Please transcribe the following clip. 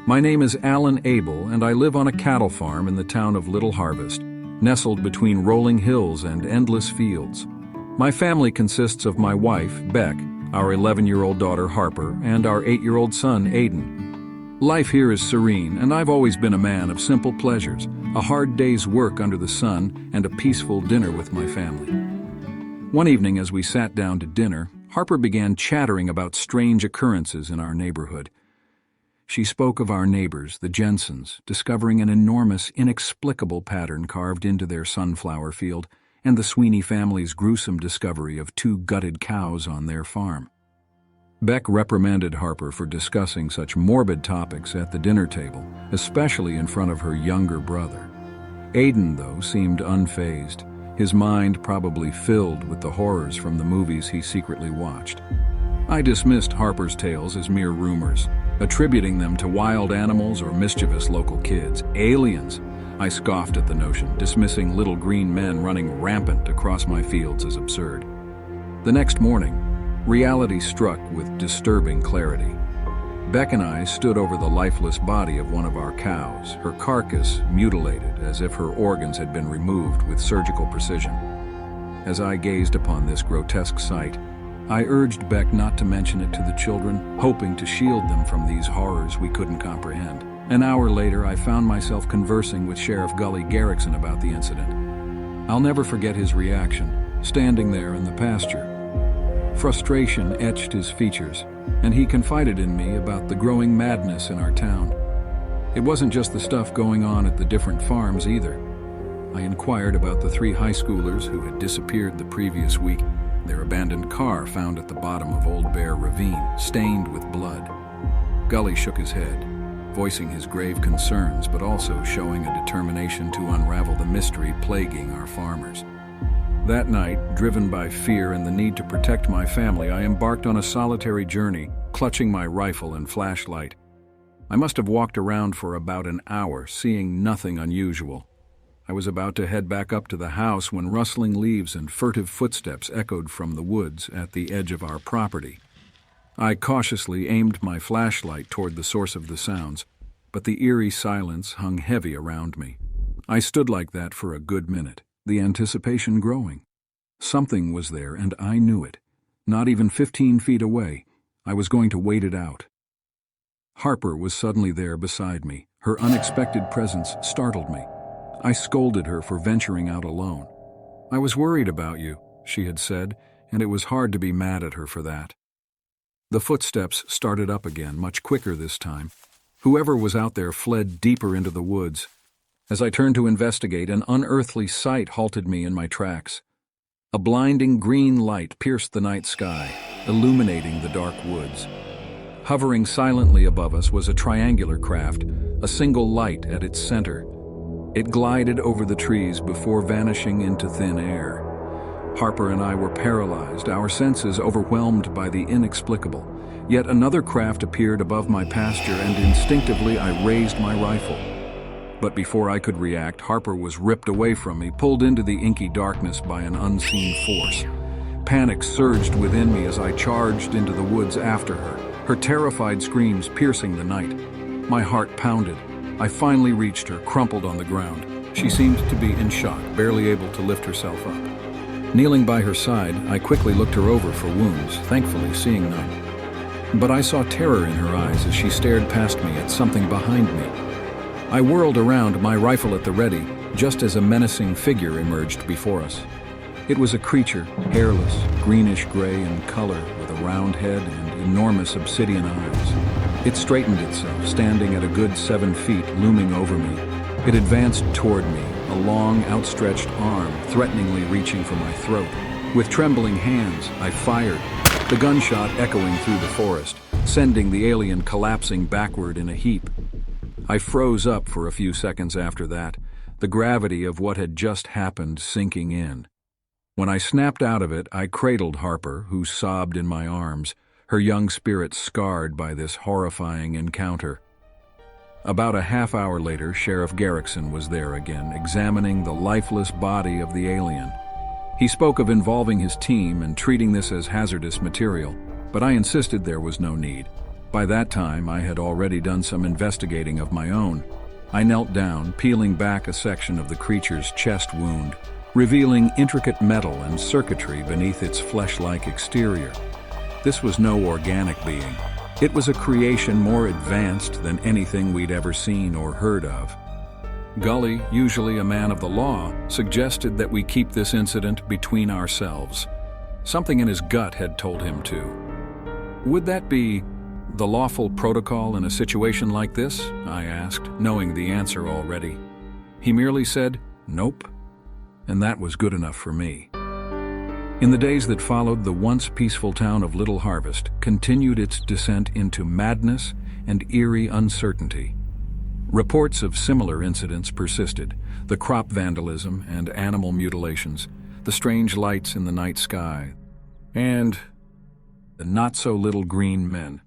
My name is Alan Abel, and I live on a cattle farm in the town of Little Harvest, nestled between rolling hills and endless fields. My family consists of my wife, Beck, our 11-year-old daughter, Harper, and our 8-year-old son, Aiden. Life here is serene, and I've always been a man of simple pleasures, a hard day's work under the sun, and a peaceful dinner with my family. One evening, as we sat down to dinner, Harper began chattering about strange occurrences in our neighborhood. She spoke of our neighbors, the Jensens, discovering an enormous, inexplicable pattern carved into their sunflower field, and the Sweeney family's gruesome discovery of 2 gutted cows on their farm. Beck reprimanded Harper for discussing such morbid topics at the dinner table, especially in front of her younger brother. Aiden, though, seemed unfazed, his mind probably filled with the horrors from the movies he secretly watched. I dismissed Harper's tales as mere rumors, attributing them to wild animals or mischievous local kids. Aliens! I scoffed at the notion, dismissing little green men running rampant across my fields as absurd. The next morning, reality struck with disturbing clarity. Beck and I stood over the lifeless body of one of our cows, her carcass mutilated as if her organs had been removed with surgical precision. As I gazed upon this grotesque sight, I urged Beck not to mention it to the children, hoping to shield them from these horrors we couldn't comprehend. An hour later, I found myself conversing with Sheriff Gully Garrickson about the incident. I'll never forget his reaction, standing there in the pasture. Frustration etched his features, and he confided in me about the growing madness in our town. It wasn't just the stuff going on at the different farms either. I inquired about the 3 high schoolers who had disappeared the previous week, their abandoned car found at the bottom of Old Bear Ravine, stained with blood. Gully shook his head, voicing his grave concerns, but also showing a determination to unravel the mystery plaguing our farmers. That night, driven by fear and the need to protect my family, I embarked on a solitary journey, clutching my rifle and flashlight. I must have walked around for about an hour, seeing nothing unusual. I was about to head back up to the house when rustling leaves and furtive footsteps echoed from the woods at the edge of our property. I cautiously aimed my flashlight toward the source of the sounds, but the eerie silence hung heavy around me. I stood like that for a good minute, the anticipation growing. Something was there, and I knew it. Not even 15 feet away, I was going to wait it out. Harper was suddenly there beside me. Her unexpected presence startled me. I scolded her for venturing out alone. "I was worried about you," she had said, and it was hard to be mad at her for that. The footsteps started up again, much quicker this time. Whoever was out there fled deeper into the woods. As I turned to investigate, an unearthly sight halted me in my tracks. A blinding green light pierced the night sky, illuminating the dark woods. Hovering silently above us was a triangular craft, a single light at its center. It glided over the trees before vanishing into thin air. Harper and I were paralyzed, our senses overwhelmed by the inexplicable. Yet another craft appeared above my pasture, and instinctively I raised my rifle. But before I could react, Harper was ripped away from me, pulled into the inky darkness by an unseen force. Panic surged within me as I charged into the woods after her, her terrified screams piercing the night. My heart pounded. I finally reached her, crumpled on the ground. She seemed to be in shock, barely able to lift herself up. Kneeling by her side, I quickly looked her over for wounds, thankfully seeing none. But I saw terror in her eyes as she stared past me at something behind me. I whirled around, my rifle at the ready, just as a menacing figure emerged before us. It was a creature, hairless, greenish-gray in color, with a round head and enormous obsidian eyes. It straightened itself, standing at a good 7 feet, looming over me. It advanced toward me, a long, outstretched arm threateningly reaching for my throat. With trembling hands, I fired, the gunshot echoing through the forest, sending the alien collapsing backward in a heap. I froze up for a few seconds after that, the gravity of what had just happened sinking in. When I snapped out of it, I cradled Harper, who sobbed in my arms, her young spirit scarred by this horrifying encounter. About a half hour later, Sheriff Garrickson was there again, examining the lifeless body of the alien. He spoke of involving his team and treating this as hazardous material, but I insisted there was no need. By that time, I had already done some investigating of my own. I knelt down, peeling back a section of the creature's chest wound, revealing intricate metal and circuitry beneath its flesh-like exterior. This was no organic being. It was a creation more advanced than anything we'd ever seen or heard of. Gully, usually a man of the law, suggested that we keep this incident between ourselves. Something in his gut had told him to. Would that be the lawful protocol in a situation like this? I asked, knowing the answer already. He merely said, "Nope," and that was good enough for me. In the days that followed, the once peaceful town of Little Harvest continued its descent into madness and eerie uncertainty. Reports of similar incidents persisted: the crop vandalism and animal mutilations, the strange lights in the night sky, and the not-so-little green men.